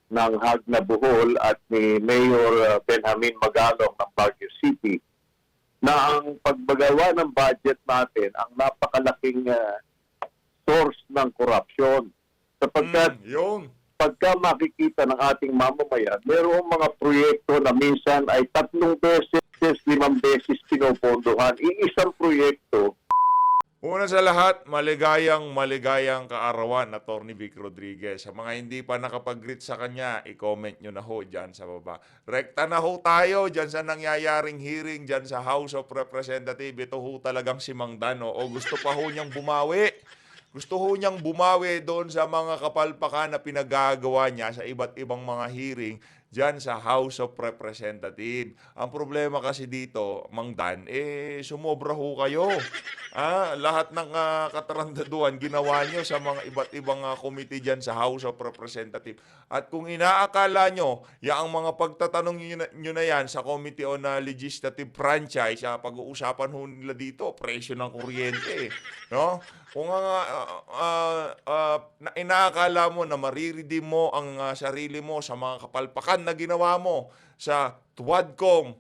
ng HAG na Bohol at ni Mayor Benjamin Magalong ng Baguio City na ang pagbagawa ng budget natin ang napakalaking source ng korupsyon. Sapagkat Yun. pagka makikita ng ating mamamayan, mayroong mga proyekto na minsan ay 3 beses, 5 beses pinopondohan. Iisang proyekto. Una sa lahat, maligayang kaarawan na Atty. Vic Rodriguez. Sa mga hindi pa nakapag-greet sa kanya, i-comment nyo na ho dyan sa baba. Rekta na ho tayo dyan sa nangyayaring hearing dyan sa House of Representatives. Ito ho talagang si Mang Dan. O gusto pa ho niyang bumawi. Gusto ho niyang bumawi doon sa mga kapalpakan na pinagagawa niya sa iba't ibang mga hearing dyan sa House of Representatives. Ang problema kasi dito, Mang Dan, sumobra ho kayo. Lahat ng katarandaduan ginawa nyo sa mga iba't ibang committee dyan sa House of Representatives. At kung inaakala nyo, ang mga pagtatanong nyo na yan sa Committee on Legislative Franchise, pag-uusapan ho nila dito, presyo ng kuryente. No? Kung inaakala mo na mariridim mo ang sarili mo sa mga kapalpakan na ginawa mo sa TWADCOM,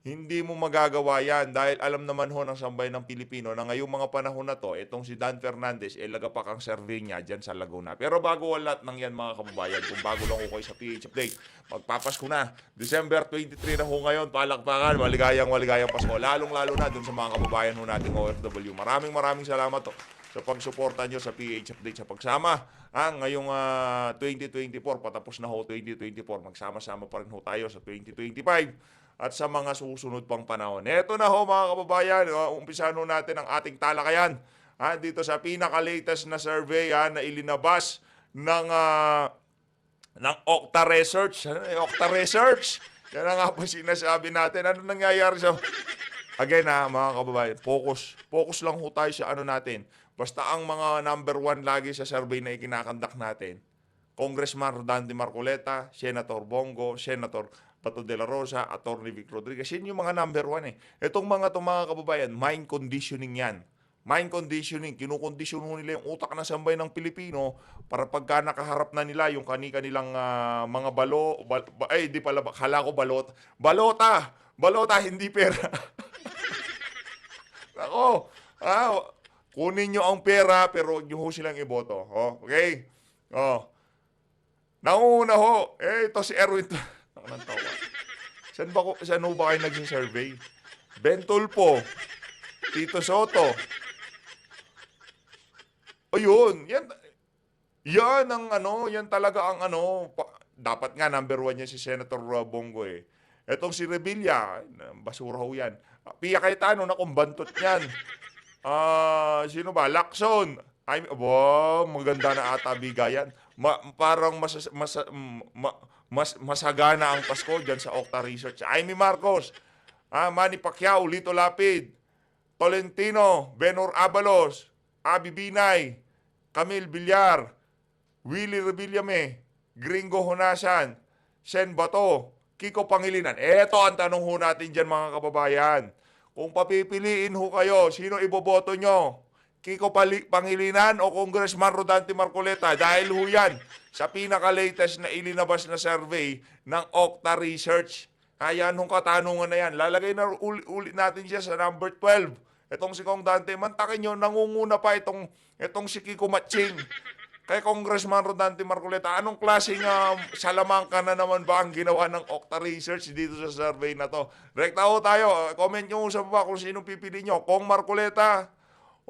hindi mo magagawa yan dahil alam naman ho ng sambayan ng Pilipino na ngayong mga panahon na to, itong si Dan Fernandez, lagapak ang survey niya dyan sa Laguna. Pero bago ang lahat ng yan mga kababayan, kung bago lang ko kayo sa PH Update, magpapasko na. December 23 na ho ngayon, palakpakan, maligayang Pasko. Lalong-lalo na dun sa mga kababayan ho nating OFW. Maraming salamat to sa pagsuporta nyo sa PH Update sa pagsama. Ngayong 2024, patapos na ho 2024, magsama-sama pa rin ho tayo sa 2025 at sa mga susunod pang panahon. Eto na ho mga kababayan, umpisahan ho natin ang ating talakayan dito sa pinaka-latest na survey na ilinabas ng Okta Research. Okta Research! Yan ang nga po sinasabi natin. Ano nangyayari sa... Again mga kababayan, focus lang ho tayo sa ano natin. Basta ang mga number 1 lagi sa survey na ikinakandak natin, Congressman Rodante Marcoleta, Senator Bongo, Senator Bato de la Rosa, Atty. Vic Rodriguez. Yan yung mga number 1 Itong mga kababayan, mind conditioning yan. Mind conditioning, kinukondisyon ho nila yung utak ng sambay ng Pilipino para pagka nakaharap na nila yung kanilang mga di pala, kala ko balota, hindi pera. Ako, kunin nyo ang pera pero huwag nyo ho silang iboto. Okay? Nauna ho, ito si Erwin. Saan ho ba kayo nagsisurvey? Bentulpo, Tito Soto. O yun, yan talaga ang dapat nga number 1 yan si Senator Bongo Etong si Revilla, basura ho yan. Pia Cayetano, kumbantot yan. Sino ba? Lacson. Maganda na ata bigayan. Parang masagana ang Pasko dyan sa Okta Research. Amy Marcos, Manny Pacquiao, Lito Lapid, Tolentino, Benhur Abalos, Abi Binay, Camille Villar, Willie Revillame, Gringo Honasan, Sen Bato, Kiko Pangilinan. Eto ang tanong ho natin dyan mga kababayan. Kung papipiliin ho kayo, sino iboboto nyo? Kiko Pangilinan o Congressman Rodante Marcoleta? Dahil ho yan sa pinaka-latest na ilinabas na survey ng Okta Research. Ayan hong katanungan na yan. Lalagay na ulit natin siya sa number 12. Itong si Kong Dante, mantakin nyo, nangunguna pa itong si Kiko Matching. Kay Congressman Rodante Marcoleta, anong klaseng salamangka na naman ba ang ginawa ng Okta Research dito sa survey na to? Rekta ho tayo. Comment nyo sa baba kung sino pipili nyo. Kong Marcoleta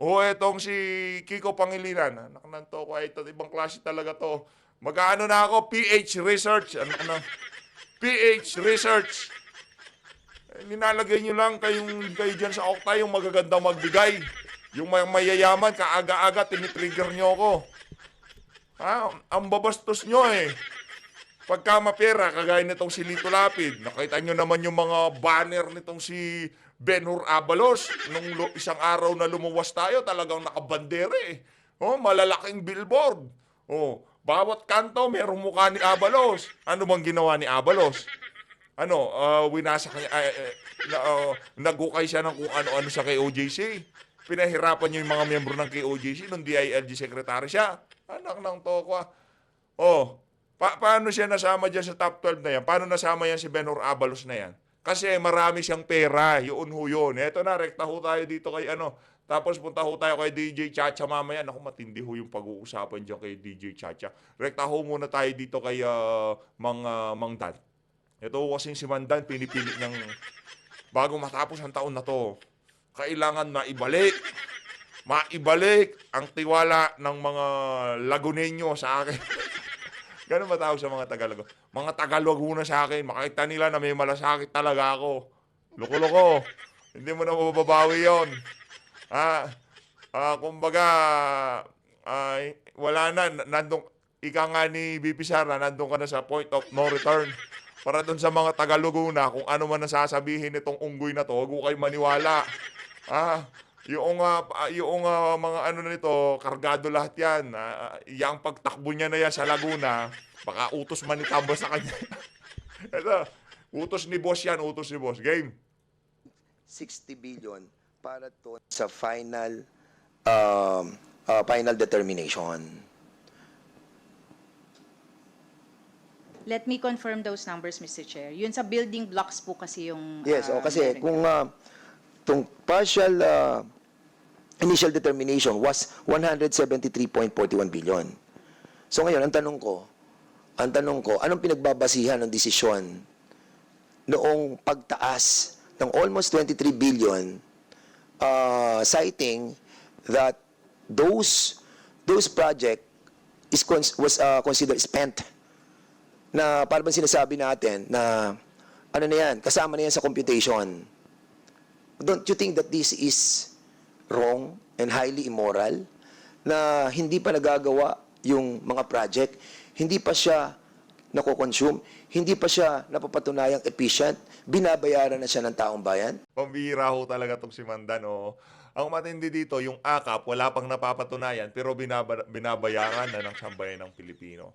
o etong si Kiko Pangilinan. Anak ng to ko, ito ibang klase talaga to. Mag-ano na ako? PH Research. PH Research. Nilalagay nyo lang kayo dyan sa Okta yung magagandang magbigay. Yung mayayaman, kaaga-aga, tinitrigger nyo ako. Ang babastos nyo Pagka mapera, kagaya nitong si Lito Lapid, nakita nyo naman yung mga banner nitong si Benhur Abalos. Nung isang araw na lumuwas tayo, talagang nakabandere malalaking billboard. Bawat kanto, merong mukha ni Abalos. Ano bang ginawa ni Abalos? Winasa kanya, nagukay siya ng kung ano-ano sa KOJC. Pinahirapan niyo yung mga miyembro ng KOJC nung DILG secretary siya. Anak ng tokwa. Paano siya nasama dyan sa top 12 na yan? Paano nasama yan si Benhur Abalos na yan? Kasi marami siyang pera, yun ho yun. Eto na, rekta ho tayo dito kay ano. Tapos punta ho tayo kay DJ Chacha mamaya. Naku, matindi ho yung pag-uusapan dyan kay DJ Chacha. Rekta ho muna tayo dito kay Mang Dan. Ito ho kasing si Mang Dan, pinipili niyang bago matapos ang taon na to, kailangan na maibalik ang tiwala ng mga Lagunenyo sa akin. Ganun ba tawag sa mga Tagalog? Mga Tagalog na sa akin. Makita nila na may malasakit talaga ako. Loko-loko. Hindi mo na mababawi yun. Kumbaga, wala na. Nandun, ika nga ni BP Sara, nandun ka na sa point of no return. Para dun sa mga Tagaloguna, kung ano man nasasabihin nitong unggoy na to, huwag ko kayo maniwala. Yung mga ano na nito, kargado lahat yan. Yung pagtakbo niya na yan sa Laguna, baka utos man ni Tamba sa kanya. Ito, utos ni boss yan, utos ni boss. Game. 60 billion para to sa final final determination. Let me confirm those numbers, Mr. Chair. Yun sa building blocks po kasi yung... Yes, kasi meron. kung itong partial initial determination was 173.41 billion. So ngayon, ang tanong ko, anong pinagbabasihan ng desisyon noong pagtaas ng almost 23 billion, citing that those project was considered spent, na parang sinasabi natin na ano na yan, kasama na yan sa computation. Don't you think that this is wrong and highly immoral na hindi pa nagagawa yung mga project, hindi pa siya nako-consume, hindi pa siya napapatunayang efficient, binabayaran na siya ng taong bayan? Pambihira ho talaga itong si Mandan. Ang matindi dito, yung AKAP, wala pang napapatunayan, pero binabayaran na ng sambayan ng Pilipino.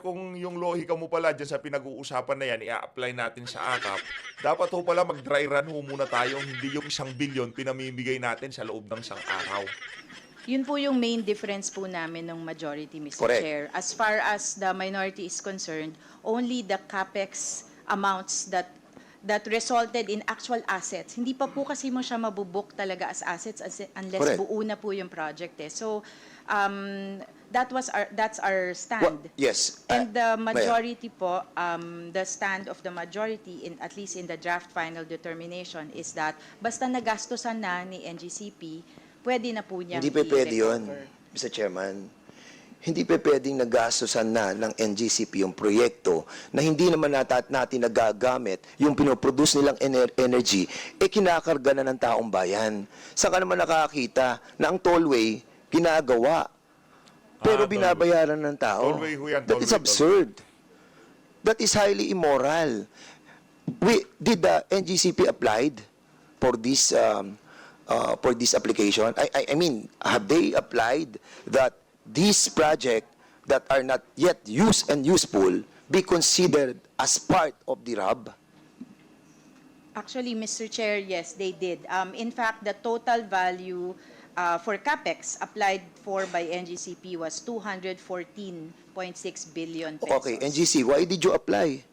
Kung yung lohika mo pala dyan sa pinag-uusapan na yan, i-apply natin sa AKAP, dapat ho pala mag-dry run ho muna tayo, hindi yung 1 billion pinamimigay natin sa loob ng 1 araw. Yun po yung main difference po namin ng majority, Mr. Correct. Chair. As far as the minority is concerned, only the capex amounts that resulted in actual assets. Hindi pa po kasi mo siya mabubook talaga as assets unless Correct. buo na po yung project. So, that's our stand. Yes. And the Maya. majority po, the stand of the majority, at least in the draft final determination, is that basta nagastosan na ni NGCP, pwede na po niya Hindi pa pwede yun, i-recover. Mr. Chairman. Hindi pa pwedeng nagastosan na ng NGCP yung proyekto na hindi naman natin nagagamit yung pinoproduce nilang energy, kinakarga na ng taong bayan. Saan ka naman nakakita na ang tollway ginagawa, pero binabayaran ng tao? Tollway ho yan, That is tollway, absurd. That is highly immoral. Did the NGCP applied for this application? I mean, have they applied that these projects that are not yet used and useful be considered as part of the RAB? Actually, Mr. Chair, yes, they did. In fact, the total value for CAPEX applied for by NGCP was 214.6 billion pesos. Okay, NGC, why did you apply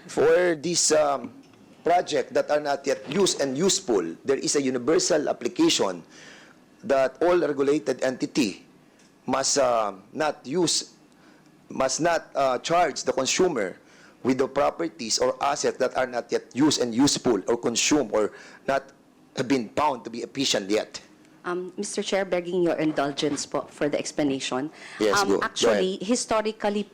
for this project that are not yet used and useful? There is a universal application that all regulated entity must not charge the consumer with the properties or assets that are not yet used and useful or consumed or not have been found to be efficient yet. Mr. Chair, begging your indulgence po for the explanation. Yes, go Actually, historically,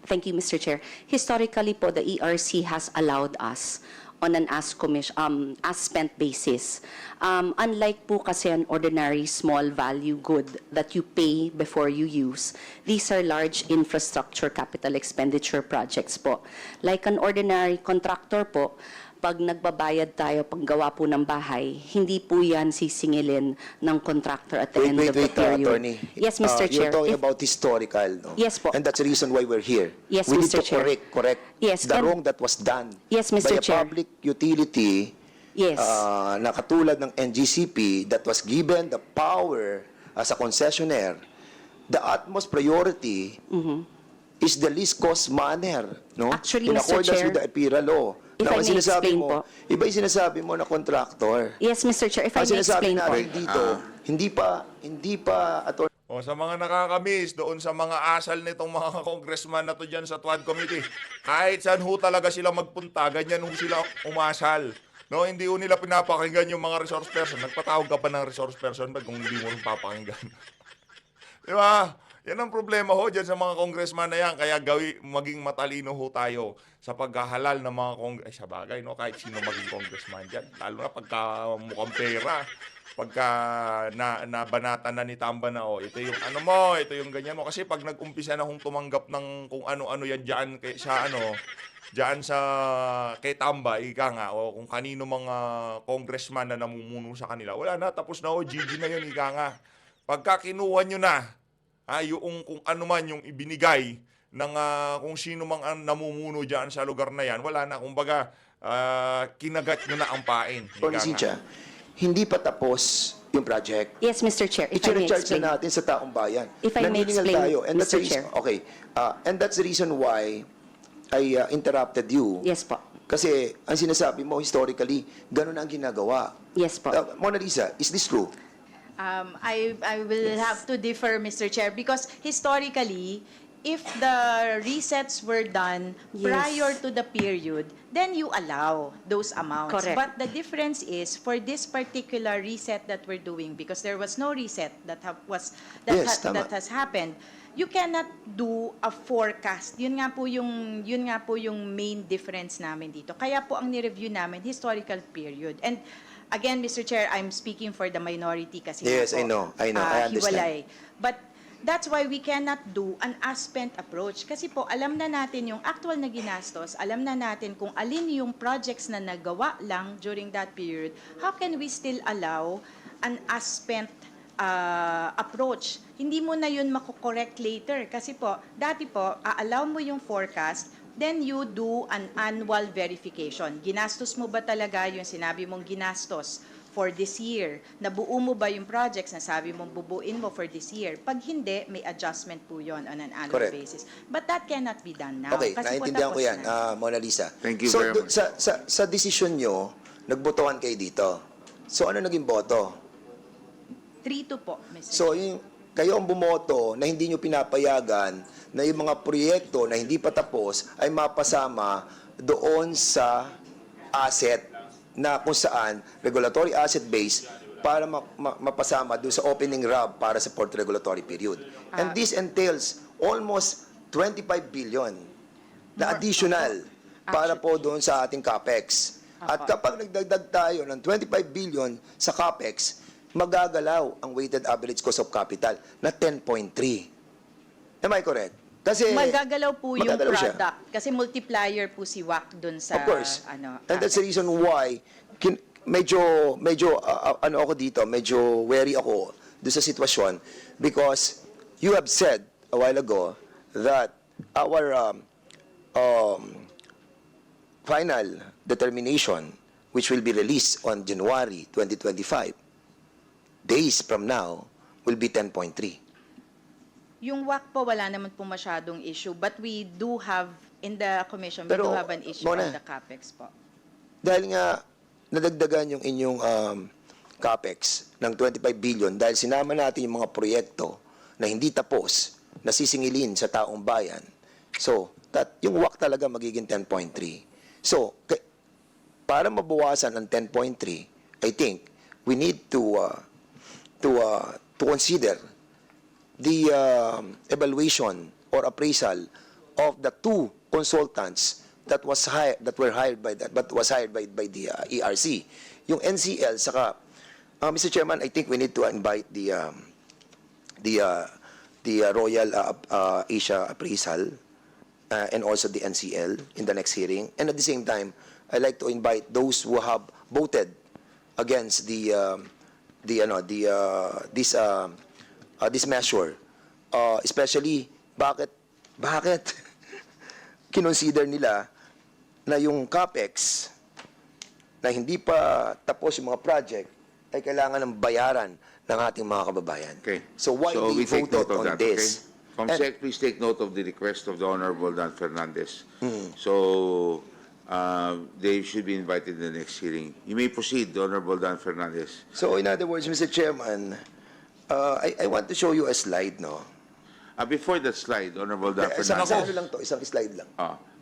thank you, Mr. Chair. Historically po, the ERC has allowed us on an as-spent basis. Unlike po kasi an ordinary small value good that you pay before you use, these are large infrastructure capital expenditure projects po. Like an ordinary contractor po, pag nagbabayad tayo paggawa po ng bahay, hindi po yan sisingilin ng contractor at the end of the period. Attorney. Yes, Mr. You're Chair. talking If- about historical, no? Yes po. And that's the reason why we're here. Yes, we Mr. need to Chair. correct Yes, the and- wrong that was done Yes, by Mr. a Chair. public utility Yes. na katulad ng NGCP that was given the power as a concessionaire. The utmost priority is the least cost manner, no? Actually, In Mr. accordance Chair, with the APIRA law. if Now, I ang may sinasabi explain mo, po. iba yung sinasabi mo na contractor. Yes, Mr. Chair, if I Ang may sinasabi explain po. natin dito, hindi pa attorney O sa mga nakakamiss, doon sa mga asal nitong mga congressman na to dyan sa TWAD Committee, kahit saan ho talaga sila magpunta, ganyan ho sila umasal. No, hindi ho nila pinapakinggan yung mga resource person. Nagpatawag ka pa ng resource person ba kung hindi mo rin papakinggan? Di ba? Yan ang problema ho dyan sa mga congressman na yan. Kaya maging matalino ho tayo sa paghahalal ng mga ay sa bagay, no? Kahit sino maging congressman dyan. Lalo na pagka mukhang pera. Pagka nabanatan na ni Tamba na, ito yung ano mo, ito yung ganyan mo. Kasi pag nag-umpisa na hong tumanggap ng kung ano-ano yan dyan sa dyan sa kay Tamba, ika nga, o kung kanino mga congressman na namumuno sa kanila, wala na, tapos na GG na yun, ika nga. Pagka kinuha nyo na, yung kung ano man yung ibinigay ng kung sino mang ang namumuno dyan sa lugar na yan, wala na, kumbaga, kinagat nyo na ang pain. Attorney Cynthia, hindi pa tapos yung project. Yes, Mr. Chair, if I may I-charge explain. na natin sa taong bayan. If I may Naniningil explain, tayo. And that's the Mr. reason, Chair. okay. And that's the reason why I interrupted you. Yes po. Kasi ang sinasabi mo, historically, ganun ang ginagawa. Yes po. Mona Lisa, is this true? I will have to differ, Mr. Chair, because historically, if the resets were done Yes. prior to the period, then you allow those amounts. Correct. But the difference is, for this particular reset that we're doing, because there was no reset Yes, tama. that has happened, you cannot do a forecast. Yun nga po yung main difference namin dito. Kaya po ang ni-review namin historical period. And again, Mr. Chair, I'm speaking for the minority kasi Yes, nga po, I know. I understand. hiwalay. But that's why we cannot do an as-spent approach. Kasi po, alam na natin yung actual na ginastos, alam na natin kung alin yung projects na nagawa lang during that period. How can we still allow an as-spent approach? Hindi mo na yun mako-correct later. Kasi po, dati po, allow mo yung forecast, then you do an annual verification. Ginastos mo ba talaga yung sinabi mong ginastos for this year? Nabuo mo ba yung projects na sabi mong bubuin mo for this year? Pag hindi, may adjustment po yon on an annual Correct. basis. But that cannot be done now. Okay, Kasi po naintindihan ko tapos yan, na. Mona Lisa. Thank you so, very much. Sa desisyon nyo, nagbotohan kayo dito. So, ano naging boto? 3-2 po, Mr. So, kayo ang bumoto na hindi nyo pinapayagan na yung mga proyekto na hindi pa tapos ay mapasama doon sa asset na kung saan regulatory asset base para mapasama doon sa opening RAB para sa fourth regulatory period. And this entails almost 25 billion na additional para po doon sa ating CAPEX. At kapag nagdagdag tayo ng 25 billion sa CAPEX, magagalaw ang weighted average cost of capital na 10.3. Am I correct? Kasi Magagalaw po yung magagalaw siya. product. Kasi multiplier po si WAC dun sa Of course. ano. And that's the reason why medyo ano ako dito, medyo wary ako doon sa sitwasyon because you have said a while ago that our final determination, which will be released on January 2025, days from now, will be 10.3. Yung WAC po, wala naman po masyadong issue. But we do have, in the commission, we Pero, do have an issue Mona, on the CAPEX po. Dahil nga nadagdagan yung inyong CAPEX ng 25 billion dahil sinama natin yung mga proyekto na hindi tapos, na sisingilin sa taong bayan. So, yung WAC talaga magiging 10.3. So, para mabawasan ang 10.3, I think we need to consider the evaluation or appraisal of the two consultants that were hired by the ERC. Yung NCL saka Mr. Chairman, I think we need to invite the Royal Asia Appraisal and also the NCL in the next hearing. And at the same time, I'd like to invite those who have voted against this measure, especially bakit kinonsider nila na yung CAPEX na hindi pa tapos yung mga project ay kailangan ng bayaran ng ating mga kababayan. Okay. So why So they we take voted note of on that, this? okay? Comsec, please take note of the request of the Honorable Dan Fernandez. So, they should be invited in the next hearing. You may proceed, Honorable Dan Fernandez. So in other words, Mr. Chairman, I want to show you a slide, no? Before that slide, Honorable Dan Isang Fernandez. ano lang to, isang slide lang.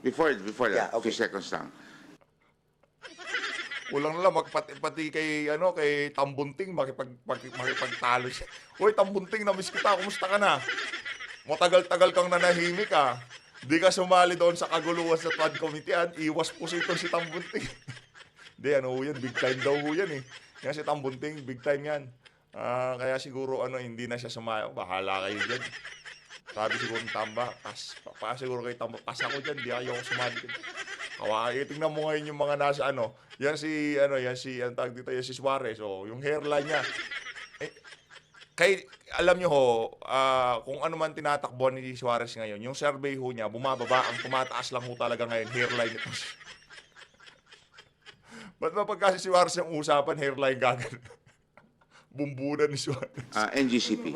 Before Yeah, that, okay. few seconds lang. Kulang na lang pati kay kay Tambunting makipagtalo siya. Hoy Tambunting, na-miss kita. Kumusta ka na? Matagal-tagal kang nanahimik ah. Di ka sumali doon sa kaguluhan sa Twad Committee. Iwas po si Tambunting. Di, ano ho yan, big time daw ho yan eh. Yan si Tambunting, big time yan. Kaya siguro hindi na siya sumali. Bahala kayo dyan. Sabi siguro ng Tamba, pa siguro kay Tamba, pas ako dyan, di ayoko sumali. Kawaii, tingnan mo ngayon yung mga nasa yan si tawag dito, yan si Suarez, yung hairline niya. Alam nyo ho, kung ano man tinatakbo ni Suarez ngayon, yung survey ho niya, bumababa, ang tumataas lang ho talaga ngayon, hairline nito. Ba't ba pagka si Suarez yung usapan, hairline gagawin? Bumbunan ni Suarez. NGCP.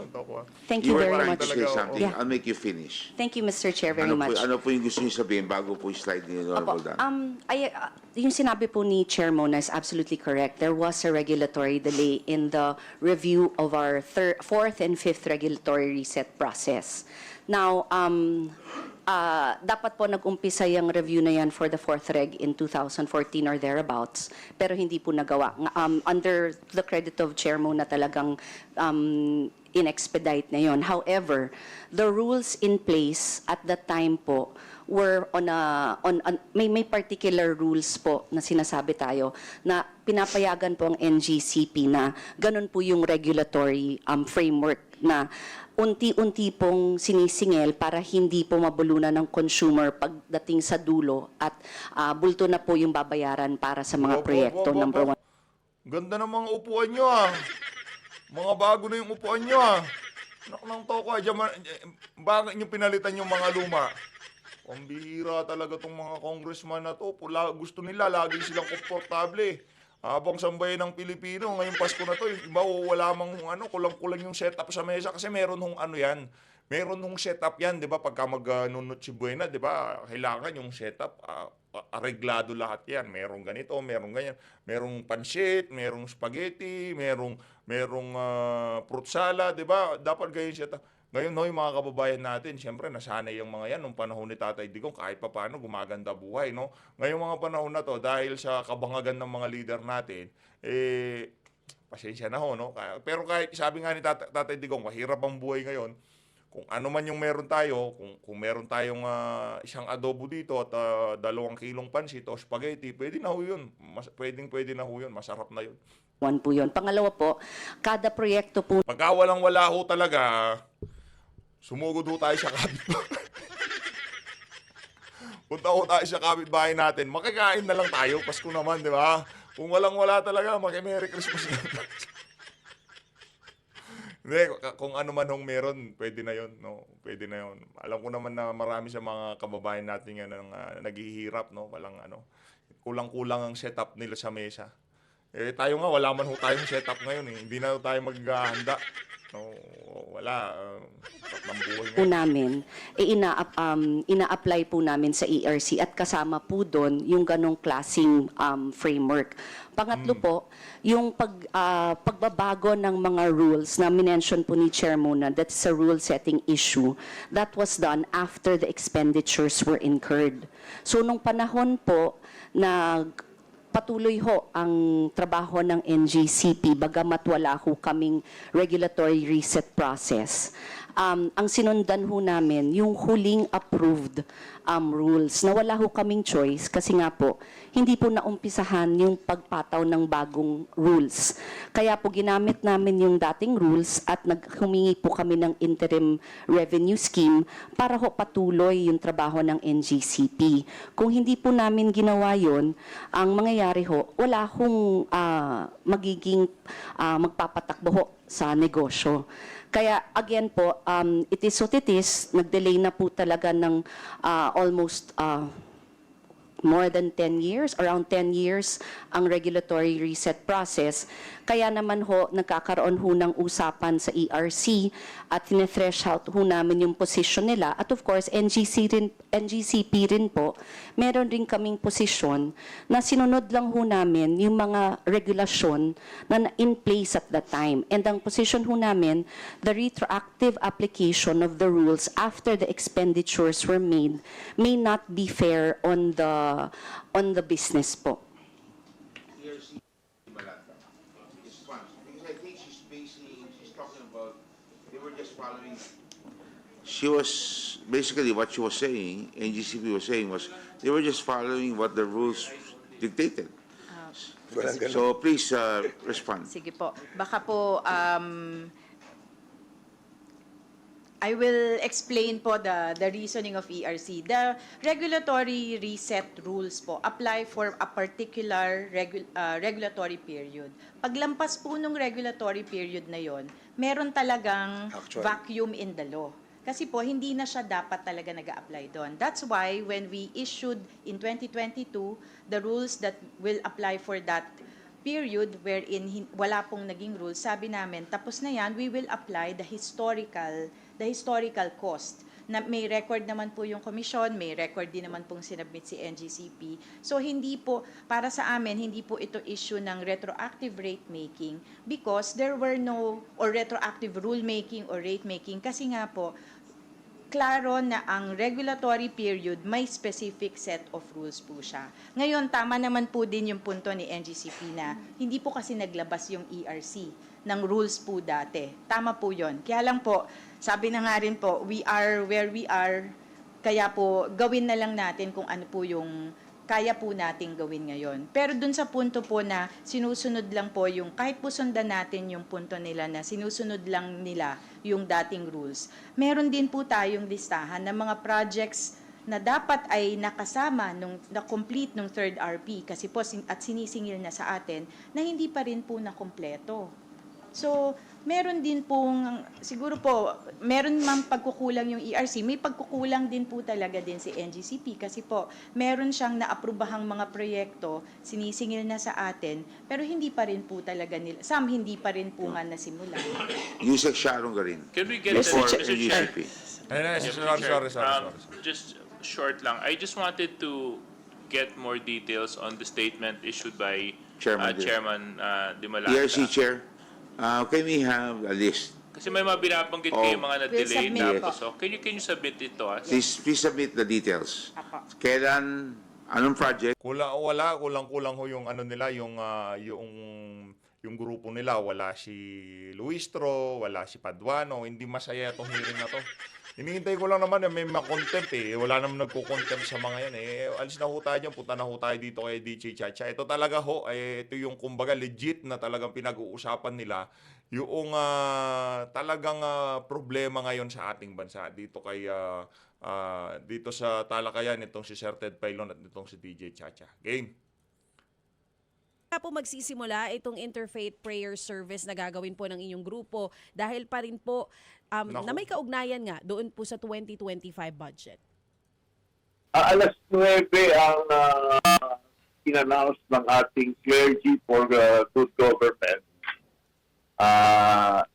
Thank You you were very trying much. to say something. Yeah. I'll make you finish. Thank you, Mr. Chair, very much. Ano po yung gusto niyo sabihin bago po i-slide ni Honorable Dan? Yung sinabi po ni Chair Mona is absolutely correct. There was a regulatory delay in the review of our fourth and fifth regulatory reset process. Now, dapat po nag-umpisa yung review na yan for the fourth reg in 2014 or thereabouts, pero hindi po nagawa. Under the credit of Chair Mona talagang in-expedite na yon. However, the rules in place at that time po were may particular rules po na sinasabi tayo na pinapayagan po ang NGCP na ganun po yung regulatory framework na unti-unti pong sinisingil para hindi po mabulunan ng consumer pagdating sa dulo at bulto na po yung babayaran para sa mga proyekto. Number one. Ganda ng mga upuan nyo ah. Mga bago na yung upuan nyo ah. Nak ng toko ah. Bakit nyo pinalitan yung mga luma? Ang bihira talaga tong mga congressman na to. Gusto nila, lagi silang komportable. Habang sambayan ng Pilipino, ngayong Pasko na to, yung iba wala mang kulang-kulang yung setup sa mesa kasi meron hong yan. Meron hong setup yan, 'di ba? Pagka mag-nunot si Buena, 'di ba? Kailangan yung setup areglado lahat 'yan. Merong ganito, merong ganyan, merong pansit, merong spaghetti, merong fruit salad, 'di ba? Dapat ganyan setup. Ngayon, yung mga kababayan natin, siyempre, nasanay yung mga yan nung panahon ni Tatay Digong, kahit pa paano, gumaganda buhay, no? Ngayong mga panahon na to, dahil sa kabangagan ng mga leader natin, pasensya na ho, no? Pero kahit, sabi nga ni Tatay Digong, mahirap ang buhay ngayon, kung ano man yung meron tayo, kung meron tayong isang adobo dito at 2 kilong pansit o spaghetti, pwede na ho yun. Pwede na ho yun. Masarap na yun. One po yun. Pangalawa po, kada proyekto po Pagka walang-wala ho talaga, sumugod ho tayo sa kapitbahay. Punta ho tayo sa kapitbahay natin. Makikain na lang tayo. Pasko naman, di ba? Kung walang-wala talaga, Merry Christmas na. Hindi, kung ano man hong meron, pwede na yun. No? Pwede na yun. Alam ko naman na marami sa mga kababayan natin yan naghihirap. No? Kulang-kulang ang setup nila sa mesa. Tayo nga, wala man ho tayong setup ngayon. Hindi na tayo maghahanda. No, wala. Ng buhay po namin, ina-apply po namin sa ERC at kasama po doon yung ganong klaseng framework. Pangatlo po, yung pagbabago ng mga rules na minention po ni Chair Mona, that's a rule-setting issue. That was done after the expenditures were incurred. So, nung panahon po na patuloy ho ang trabaho ng NGCP bagamat wala ho kaming regulatory reset process. Ang sinundan ho namin yung huling approved rules na wala ho kaming choice kasi nga po hindi po naumpisahan yung pagpataw ng bagong rules. Kaya po ginamit namin yung dating rules at humingi po kami ng interim revenue scheme para ho patuloy yung trabaho ng NGCP. Kung hindi po namin ginawa yon, ang mangyayari ho, wala hong magiging magpapatakbo ho sa negosyo. Kaya again po, it is what it is. Nag-delay na po talaga ng almost more than 10 years, around 10 years ang regulatory reset process. Kaya naman ho, nagkakaroon ho ng usapan sa ERC at threshold ho namin yung position nila. At of course, NGCP rin po, meron rin kaming posisyon na sinunod lang ho namin yung mga regulasyon na in place at that time. And ang position ho namin, the retroactive application of the rules after the expenditures were made may not be fair on the business po. ERC Malanta response, because I think she's talking about, they were just following. She was, basically what she was saying, NGCP was saying was, they were just following what the rules dictated. Walang ganun. So please respond. Sige po. Baka po, I will explain po the reasoning of ERC. The regulatory reset rules po apply for a particular regulatory period. Paglampas po nung regulatory period na yon, meron talagang Actually. vacuum in the law. Kasi po, hindi na siya dapat talaga nag-a-apply doon. That's why when we issued in 2022 the rules that will apply for that period wherein wala pong naging rules, sabi namin, tapos na yan, we will apply the historical cost. Na may record naman po yung komisyon, may record din naman pong sinubmit si NGCP. So hindi po, para sa amin, hindi po ito issue ng retroactive rate making because there were no, or retroactive rule making or rate making kasi nga po, klaro na ang regulatory period may specific set of rules po siya. Ngayon, tama naman po din yung punto ni NGCP na hindi po kasi naglabas yung ERC ng rules po dati. Tama po yon. Kaya lang po, sabi na nga rin po, we are where we are, kaya po gawin na lang natin kung ano po yung kaya po nating gawin ngayon. Pero dun sa punto po na sinusunod lang po yung, kahit po sundan natin yung punto nila na sinusunod lang nila yung dating rules, meron din po tayong listahan ng mga projects na dapat ay nakasama na-complete nung third RP kasi po at sinisingil na sa atin na hindi pa rin po nakompleto. So, meron din pong, siguro po, meron mang pagkukulang yung ERC, may pagkukulang din po talaga din si NGCP kasi po, meron siyang naaprubahang mga proyekto, sinisingil na sa atin, pero hindi pa rin po talaga nila, hindi pa rin po nga nasimula. Yusek Sharon Garin. Can we get Before Mr. Chair? NGCP. Sorry. Just short lang. I just wanted to get more details on the statement issued by Chairman De Malanta. ERC Chair, can we have a list? Kasi may mga binabanggit kayo mga na-delay We'll na submit po. po. So, can you submit it to us? Please submit the details. Apo. Kailan, anong project? Kulang ho yung ano nila, yung grupo nila, wala si Luistro, wala si Paduano, hindi masaya itong hearing na to. Hinihintay ko lang naman na may makontempt eh. Wala naman nagko-contempt sa mga yan eh. Alis na ho tayo dyan, punta na ho tayo dito kay DJ Chacha. Ito talaga ho, ito yung kumbaga legit na talagang pinag-uusapan nila. Yung talagang problema ngayon sa ating bansa dito kay dito sa talakayan nitong si Sir Ted Pailon at nitong si DJ Chacha. Game. Po magsisimula itong interfaith prayer service na gagawin po ng inyong grupo dahil pa rin po na may kaugnayan nga doon po sa 2025 budget. Alas 9 ang in-announce ng ating clergy for good government.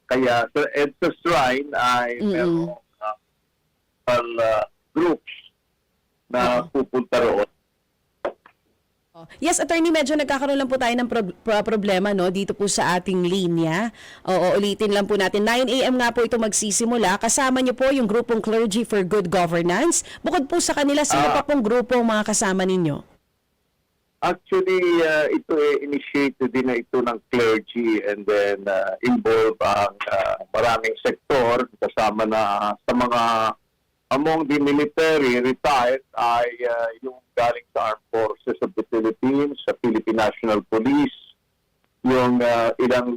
Kaya sa EDSA Shrine ay merong groups na pupunta roon. Yes, Attorney, medyo nagkakaroon lang po tayo ng problema no dito po sa ating linya. Oo, ulitin lang po natin. 9 a.m. nga po ito magsisimula. Kasama niyo po yung grupong Clergy for Good Governance. Bukod po sa kanila, sino pa pong grupo ang mga kasama ninyo? Actually, ito initiated din na ito ng clergy and then involve ang maraming sektor kasama na sa mga among the military retired ay yung galing sa Armed Forces of the Philippines, sa Philippine National Police, yung ilang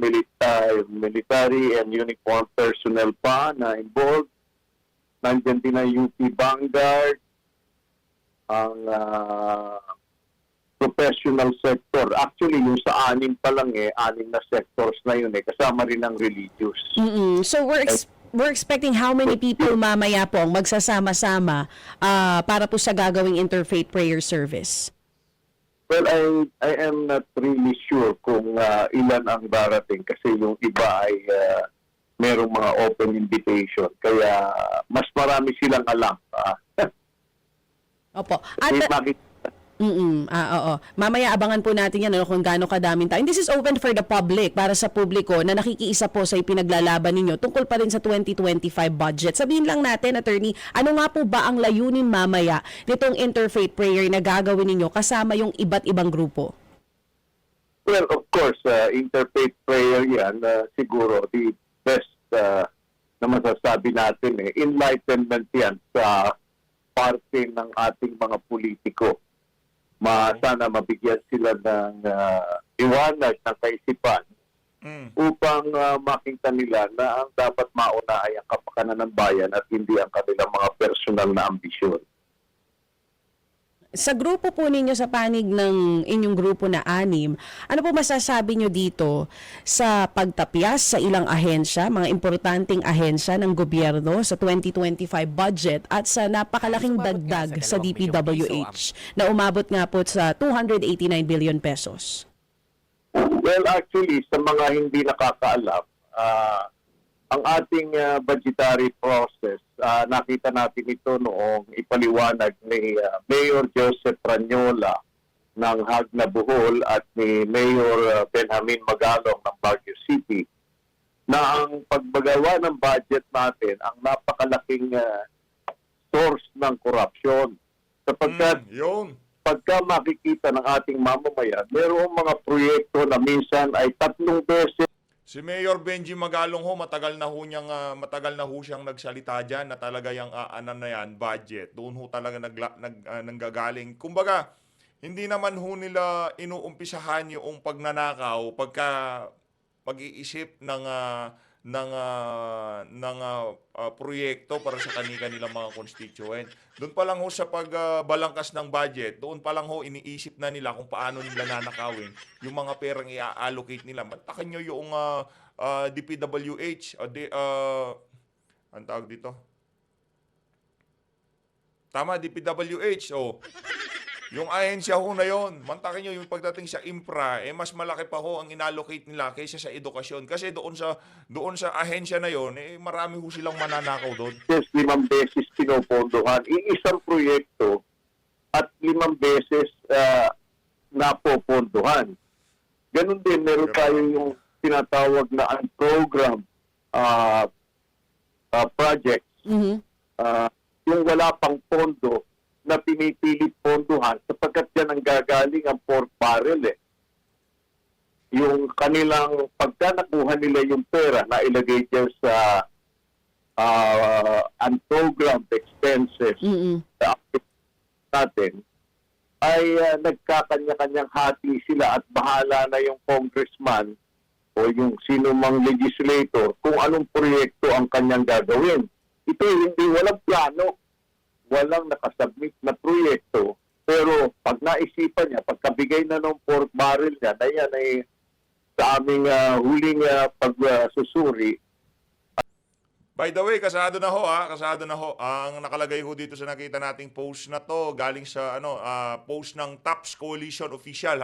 military and uniformed personnel pa na involved. Nandiyan din ang UP Vanguard, ang professional sector. Actually, yung sa 6 pa lang 6 na sectors na yun kasama rin ang religious. So we're expecting how many people mamaya po ang magsasama-sama para po sa gagawing interfaith prayer service? Well, I am not really sure kung ilan ang darating kasi yung iba ay merong mga open invitation. Kaya mas marami silang alam. Opo. At, Makikita oo. Mamaya abangan po natin yan kung gaano kadaming tao. And this is open for the public, para sa publiko na nakikiisa po sa ipinaglalaban ninyo tungkol pa rin sa 2025 budget. Sabihin lang natin, Attorney, ano nga po ba ang layunin mamaya nitong interfaith prayer na gagawin ninyo kasama yung iba't ibang grupo? Well, of course, interfaith prayer yan, siguro the best na masasabi natin enlightenment yan sa parte ng ating mga politiko. Sana mabigyan sila ng liwanag ng kaisipan upang makita nila na ang dapat mauna ay ang kapakanan ng bayan at hindi ang kanilang mga personal na ambisyon. Sa grupo po ninyo, sa panig ng inyong grupo na 6, ano po masasabi nyo dito sa pagtapyas sa ilang ahensya, mga importanteng ahensya ng gobyerno sa 2025 budget at sa napakalaking dagdag sa DPWH na umabot nga po sa 289 billion pesos? Well, actually, sa mga hindi nakakaalam, ang ating budgetary process, nakita natin ito noong ipaliwanag ni Mayor Joseph Ranyola ng Hagna Bohol at ni Mayor Benjamin Magalong ng Baguio City na ang pagbagawa ng budget natin ang napakalaking source ng korupsyon. Sapagkat Yun. pagka makikita ng ating mamamayan, mayroong mga proyekto na minsan ay 3 beses Si Mayor Benji Magalong matagal na ho siyang nagsalita diyan na talaga yung budget. Doon ho talaga nanggagaling. Kumbaga, hindi naman ho nila inuumpisahan yung pagnanakaw pagka pag-iisip ng proyekto para sa kanilang mga constituent. Doon pa lang ho sa pagbalangkas ng budget, doon pa lang ho iniisip na nila kung paano nila nanakawin yung mga perang i-allocate nila. Mantakin nyo yung DPWH, ang tawag dito? Tama, DPWH. Yung ahensya ho na yon, mantakin nyo yung pagdating sa infra, mas malaki pa ho ang inallocate nila kaysa sa edukasyon. Kasi doon sa ahensya na yon, marami ho silang mananakaw doon. 5 beses pinopondohan. Iisang proyekto at 5 beses napopondohan. Ganun din, meron tayo yung tinatawag na unprogrammed projects. Yung wala pang pondo na pinipilit pondohan sapagkat yan ang gagaling ang pork barrel Yung kanilang, pagka nakuha nila yung pera na ilagay dyan sa unprogrammed expenses natin, ay nagkakanya-kanyang hati sila at bahala na yung congressman o yung sino mang legislator kung anong proyekto ang kanyang gagawin. Ito hindi walang plano. Walang nakasubmit na proyekto, pero pag naisipan niya, pagkabigay na ng pork barrel niya, na yan ay sa aming huling pagsusuri. By the way, kasado na ho. Ang nakalagay ho dito sa nakita nating post na to, galing sa post ng TAPS Coalition Official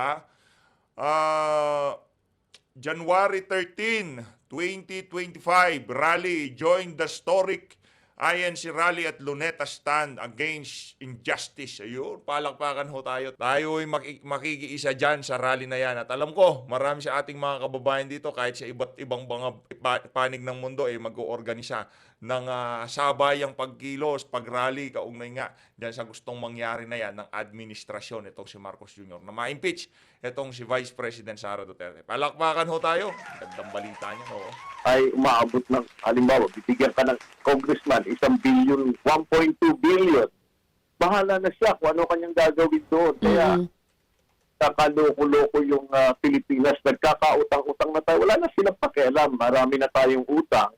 January 13, 2025, rally, join the historic INC rally at Luneta stand against injustice. Ayun, palakpakan ho tayo. Tayo ay makikiisa dyan sa rally na yan. At alam ko, marami sa ating mga kababayan dito, kahit sa iba't ibang mga panig ng mundo, mag-oorganisa ng sabayang pagkilos, pag-rally, kaugnay nga dyan sa gustong mangyari na yan ng administrasyon itong si Marcos Jr. na ma-impeach itong si Vice President Sara Duterte. Palakpakan ho tayo. Gandang balita niya, oo. Ay umaabot ng, halimbawa, bibigyan ka ng congressman, 1 billion, 1.2 billion. Bahala na siya kung ano kanyang gagawin doon. Kaya, kakaloko-loko yung Pilipinas, nagkakautang-utang na tayo. Wala na silang pakialam. Marami na tayong utang.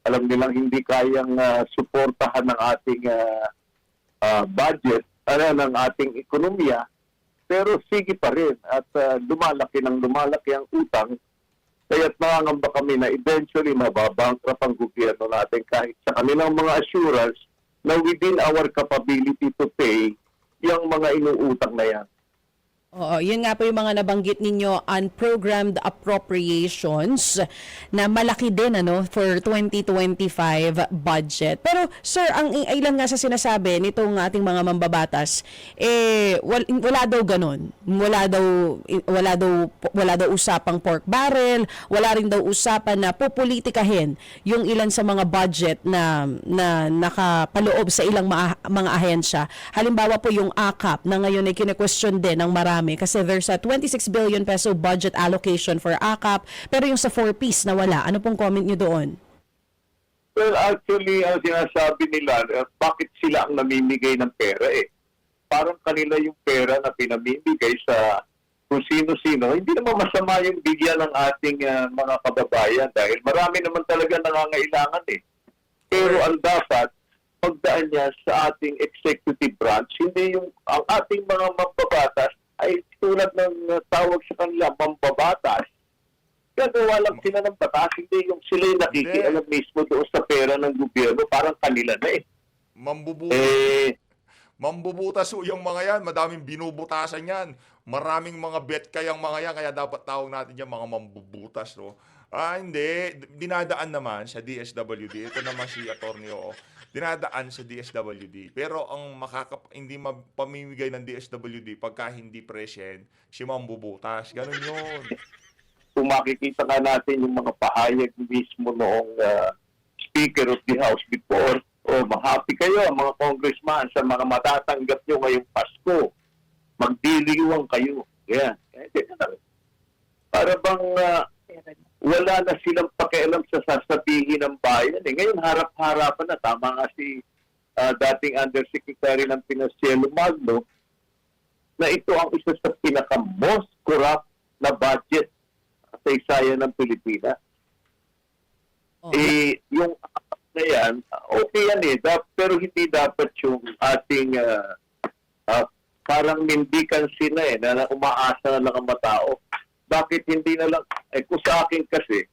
Alam nilang hindi kayang suportahan ng ating budget, ng ating ekonomiya. Pero sige pa rin. At lumalaki ang utang. Kaya't nangangamba kami na eventually mababankrupt ang gobyerno natin kahit sa kanilang mga assurance na within our capability to pay yung mga inuutang na yan. Oo, yun nga po yung mga nabanggit ninyo, unprogrammed appropriations na malaki din for 2025 budget. Pero sir, ang ilan nga sa sinasabi nitong ating mga mambabatas, wala daw ganun. Wala daw usapang pork barrel, wala rin daw usapan na pupolitikahin yung ilan sa mga budget na nakapaloob sa ilang mga ahensya. Halimbawa po yung AKAP na ngayon ay kine-question din ng marami kasi there's a 26 billion peso budget allocation for AKAP, pero yung sa 4Ps na wala. Ano pong comment nyo doon? Well, actually, ang sinasabi nila, bakit sila ang namimigay ng pera Parang kanila yung pera na pinamimigay sa kung sino-sino. Hindi naman masama yung bigyan ng ating mga kababayan dahil marami naman talaga nangangailangan Pero ang dapat, pagdaan niya sa ating executive branch, hindi yung ang ating mga mambabatas ay tulad ng tawag sa kanila, mambabatas. Gagawa lang sila ng batas, hindi yung sila yung nakikialam mismo doon sa pera ng gobyerno, parang kanila na Mambubutas yung mga yan. Madaming binubutasan yan. Maraming mga bet kayang mga yan. Kaya dapat tawag natin yan mga mambubutas. No? Hindi. Dinadaan naman sa DSWD. Ito naman si Atty. Dinadaan sa DSWD. Pero ang hindi pamimigay ng DSWD pagka hindi present, si mambubutas. Ganun yun. Kung makikita ka natin yung mga pahayag mismo noong Speaker of the House before, happy kayo mga congressman sa mga matatanggap nyo ngayong Pasko. Magdiliwang kayo. Yan. Para bang wala na silang pakialam sa sasabihin ng bayan. Ngayon harap-harapan na. Tama nga si dating Undersecretary ng Financiero Magno na ito ang isa sa pinaka-most corrupt na budget sa isaya ng Pilipinas. Yung na yan, okay yan pero hindi dapat yung ating parang mindikansi na umaasa na lang ang matao. Bakit hindi na lang, kung sa akin kasi,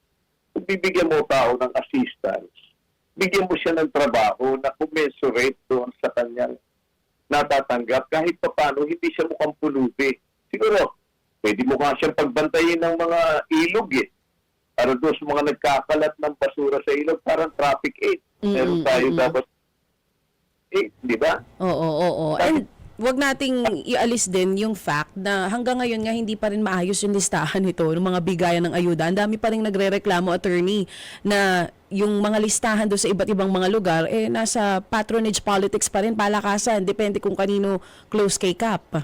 kung bibigyan mo tao ng assistance, bigyan mo siya ng trabaho na commensurate doon sa kanyang natatanggap, kahit pa paano, hindi siya mukhang pulubi. Siguro, pwede mo nga siyang pagbantayin ng mga ilog para doon sa mga nagkakalat ng basura sa ilog, parang traffic aid. Meron tayo dapat di ba? Oo. And wag nating ialis din yung fact na hanggang ngayon nga hindi pa rin maayos yung listahan nito ng mga bigayan ng ayuda. Ang dami pa rin nagrereklamo, attorney, na yung mga listahan do sa iba't ibang mga lugar, nasa patronage politics pa rin, palakasan. Depende kung kanino close kay Kap.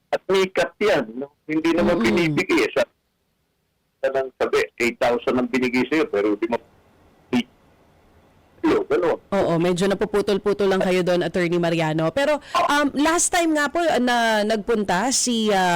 At may cut yan. No? Hindi naman binibigay. Nang sabi, 8,000 ang binigay sa'yo, pero di mo gano'n. Oo, medyo napuputol-putol lang kayo doon, Attorney Mariano. Pero last time nga po na nagpunta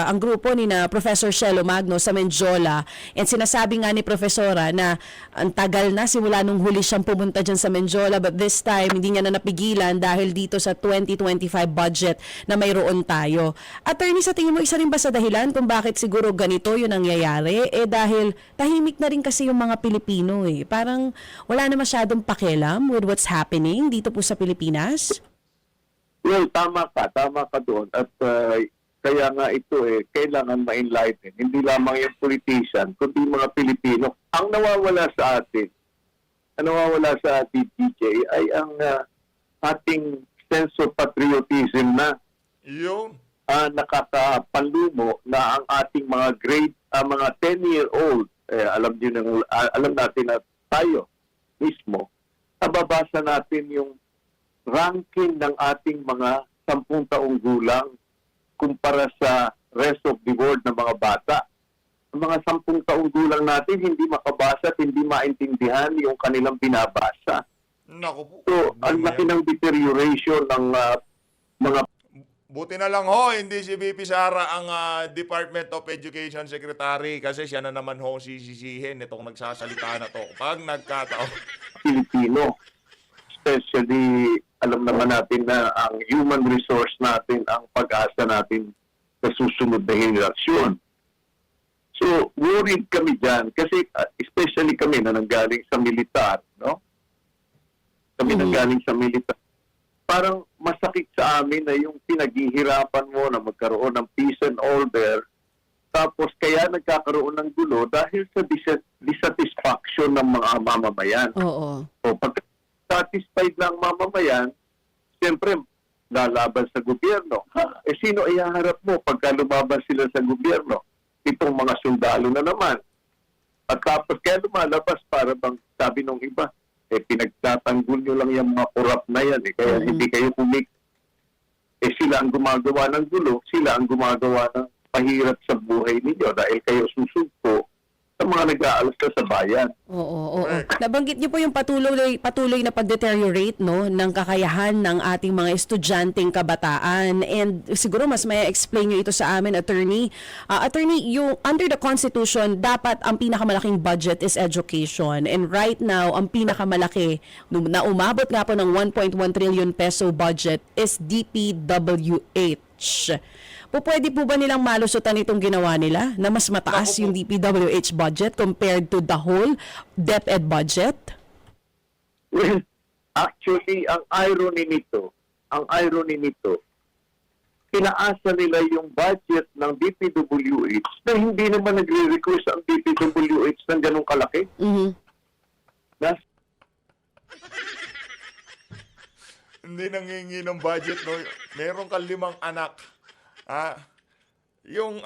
ang grupo ni na Professor Shelo Magno sa Menjola, and sinasabi nga ni Profesora na ang tagal na simula nung huli siyang pumunta dyan sa Menjola, but this time hindi niya na napigilan dahil dito sa 2025 budget na mayroon tayo. Attorney, sa tingin mo isa rin ba sa dahilan kung bakit siguro ganito yung nangyayari? Dahil tahimik na rin kasi yung mga Pilipino Parang wala na masyadong pakialam with what's happening dito po sa Pilipinas? Well, tama ka doon. At kaya nga ito kailangan ma-enlighten. Hindi lamang yung politician, kundi mga Pilipino. Ang nawawala sa atin, DJ, ay ang ating sense of patriotism na Yung nakakapanlumo na ang ating mga mga 10-year-old, alam natin na tayo mismo, nababasa natin yung ranking ng ating mga 10 taong gulang kumpara sa rest of the world ng mga bata. Ang mga 10 taong gulang natin hindi makabasa at hindi maintindihan yung kanilang binabasa. Naku po. So, ang laki ng deterioration ng mga Buti na lang hindi si VP Sara ang Department of Education Secretary kasi siya na naman sisisihin itong nagsasalita na to. Pag nagkataon. Pilipino. Especially, alam naman natin na ang human resource natin, ang pag-asa natin sa susunod na henerasyon. So, worried kami dyan kasi especially kami na nanggaling sa militar, no? Kami nanggaling sa militar. parang masakit sa amin na yung pinaghihirapan mo na magkaroon ng peace and order, tapos kaya nagkakaroon ng gulo dahil sa dissatisfaction ng mga mamamayan. Oo. O pag satisfied ng mamamayan, siyempre lalaban sa gobyerno. Eh sino ihaharap mo pagka lumaban sila sa gobyerno? Itong mga sundalo na naman. At tapos kaya lumalabas para bang sabi nung iba, eh pinagtatanggol nyo lang yung mga korap na yan. Eh, kaya hindi kayo eh sila ang gumagawa ng gulo, sila ang gumagawa ng pahirap sa buhay ninyo dahil kayo susugpo sa mga nag-aalas sa bayan. Oo. Nabanggit niyo po yung patuloy na pag-deteriorate no ng kakayahan ng ating mga estudyanteng kabataan, and siguro mas may explain niyo ito sa amin, attorney. Attorney, yung under the Constitution dapat ang pinakamalaking budget is education, and right now ang pinakamalaki na umabot nga po ng 1.1 trillion peso budget is DPWH. Pwede po ba nilang malusutan itong ginawa nila na mas mataas yung DPWH budget compared to the whole DepEd budget? Well, actually, ang irony nito, pinaasa nila yung budget ng DPWH na hindi naman nagre-request ang DPWH ng ganong kalaki. Hindi nangingi ng budget, no? Meron kang 5 anak. Yung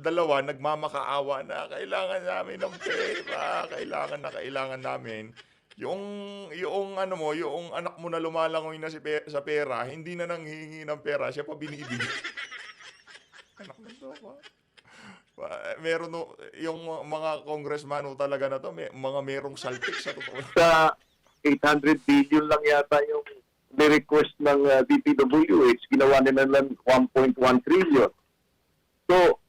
dalawa nagmamakaawa na kailangan namin ng pera, kailangan namin. Yung anak mo na lumalangoy na sa pera, hindi na nanghihingi ng pera, siya pa binibigay. Anak mo to ba? Meron yung mga congressman talaga na to, merong saltik sa totoo. Sa 800 billion lang yata yung request ng DPWH, ginawa nila lang 1.1 trillion. So,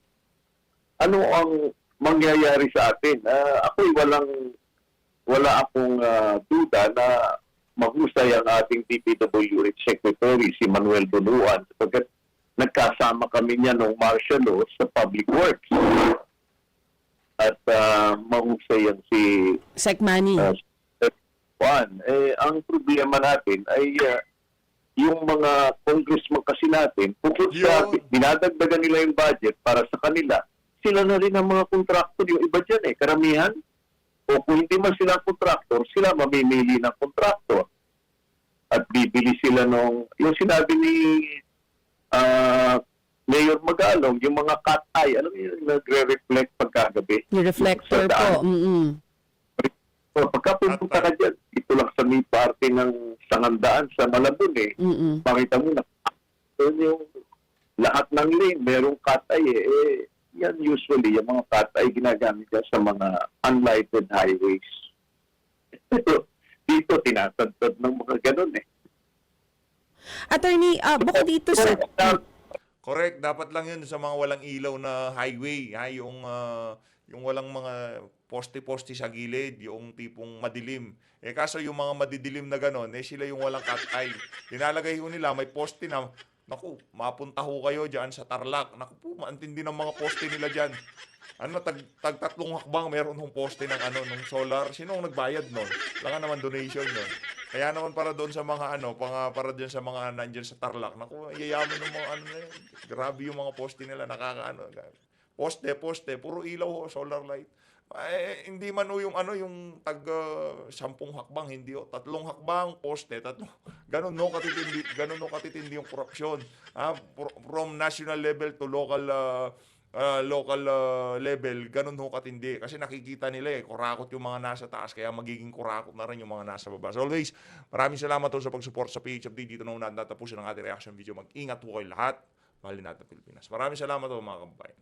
ano ang mangyayari sa atin? Wala akong duda na mahusay ang ating DPWH Secretary, si Manuel Duluan, sapagkat nagkasama kami niya nung martial law sa Public Works. At mahusay yan si Secmani. Ang problema natin ay yung mga congressman kasi natin, bukod sa dinadagdagan nila yung budget para sa kanila, sila na rin ang mga contractor, yung iba dyan karamihan. O kung hindi man sila contractor, sila mamimili ng contractor. At bibili sila yung sinabi ni Mayor Magalong, yung mga cat eye, alam mo yung nagre-reflect pagkagabi? Yung reflector po. So, pagka pumunta ka dyan, ito lang sa may parte ng Sangandaan sa Malabon makita mo na yung lahat ng lane, merong cut-eye yan usually, yung mga cut-eye ginagamit yan sa mga unlighted highways. Dito, tinatagtad ng mga ganun Attorney, bukod dito sa... Correct, dapat lang yun sa mga walang ilaw na highway, yung walang mga poste-poste sa gilid, yung tipong madilim. Kaso yung mga madidilim na gano'n, sila yung walang cut-eye. Tinalagay ho nila, may poste na, naku, mapunta ho kayo dyan sa Tarlac. Naku po, maantindi ng mga poste nila dyan. Tag 3 hakbang, meron hong poste ng ng solar. Sino ang nagbayad nun? Wala naman donation nun. Kaya naman para doon sa mga para dyan sa mga nandyan sa Tarlac. Naku, yayaman ng mga na yun. Grabe yung mga poste nila, Poste, puro ilaw ho, solar light. Hindi man yung tag 10 hakbang, hindi 3 hakbang, poste, 3. Ganun no katitindi yung korupsyon. From national level to local level, ganun ho katindi. Kasi nakikita nila kurakot yung mga nasa taas, kaya magiging kurakot na rin yung mga nasa baba. As always, maraming salamat ho sa pag-support sa PH Update. Dito na natapusin ang ating reaction video. Mag-ingat po kayo lahat. Mahalin natin Pilipinas. Maraming salamat ho mga kababayan.